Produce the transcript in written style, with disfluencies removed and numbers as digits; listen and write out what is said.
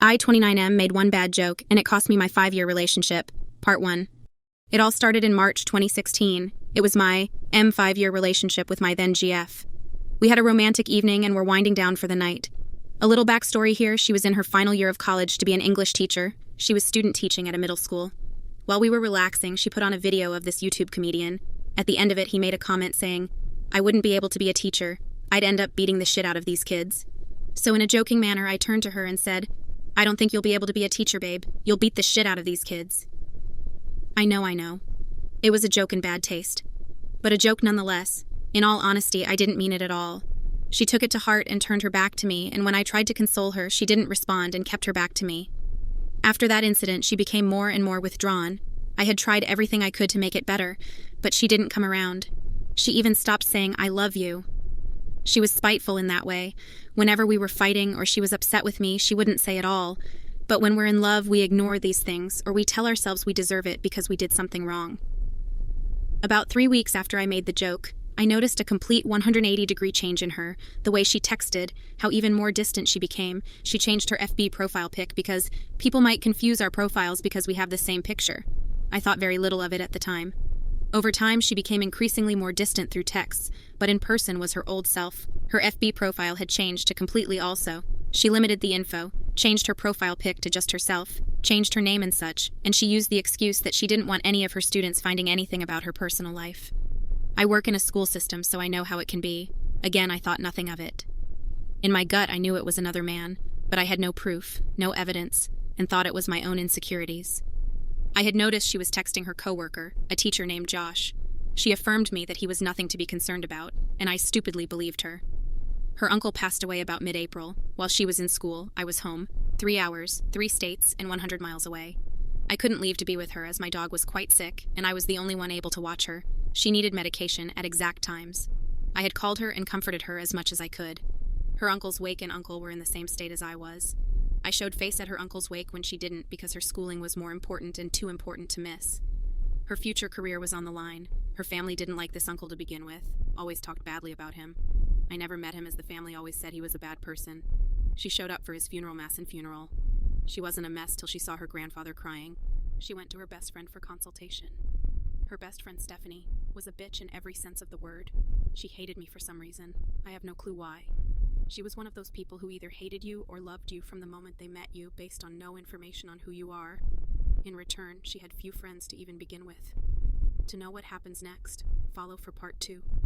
I, 29M, made one bad joke, and it cost me my 5-year relationship. Part 1. It all started in March 2016. It was my 5-year relationship with my then GF. We had a romantic evening and were winding down for the night. A little backstory here: she was in her final year of college to be an English teacher. She was student teaching at a middle school. While we were relaxing, she put on a video of this YouTube comedian. At the end of it, he made a comment saying, "I wouldn't be able to be a teacher. I'd end up beating the shit out of these kids." So in a joking manner, I turned to her and said, "I don't think you'll be able to be a teacher, babe. You'll beat the shit out of these kids." I know. It was a joke in bad taste. But a joke nonetheless. In all honesty, I didn't mean it at all. She took it to heart and turned her back to me, and when I tried to console her, she didn't respond and kept her back to me. After that incident, she became more and more withdrawn. I had tried everything I could to make it better, but she didn't come around. She even stopped saying, "I love you." She was spiteful in that way. Whenever we were fighting or she was upset with me, she wouldn't say it all. But when we're in love, we ignore these things, or we tell ourselves we deserve it because we did something wrong. About 3 weeks after I made the joke, I noticed a complete 180-degree change in her, the way she texted, how even more distant she became. She changed her FB profile pic because people might confuse our profiles because we have the same picture. I thought very little of it at the time. Over time, she became increasingly more distant through texts, but in person was her old self. Her FB profile had changed to completely also. She limited the info, changed her profile pic to just herself, changed her name and such, and she used the excuse that she didn't want any of her students finding anything about her personal life. I work in a school system, so I know how it can be. Again, I thought nothing of it. In my gut, I knew it was another man, but I had no proof, no evidence, and thought it was my own insecurities. I had noticed she was texting her coworker, a teacher named Josh. She affirmed me that he was nothing to be concerned about, and I stupidly believed her. Her uncle passed away about mid-April. While she was in school, I was home, 3 hours, 3 states, and 100 miles away. I couldn't leave to be with her as my dog was quite sick, and I was the only one able to watch her. She needed medication at exact times. I had called her and comforted her as much as I could. Her uncle's wake and uncle were in the same state as I was. I showed face at her uncle's wake when she didn't because her schooling was more important and too important to miss. Her future career was on the line. Her family didn't like this uncle to begin with, always talked badly about him. I never met him as the family always said he was a bad person. She showed up for his funeral mass and funeral. She wasn't a mess till she saw her grandfather crying. She went to her best friend for consultation. Her best friend, Stephanie, was a bitch in every sense of the word. She hated me for some reason. I have no clue why. She was one of those people who either hated you or loved you from the moment they met you based on no information on who you are. In return, she had few friends to even begin with. To know what happens next, follow for part 2.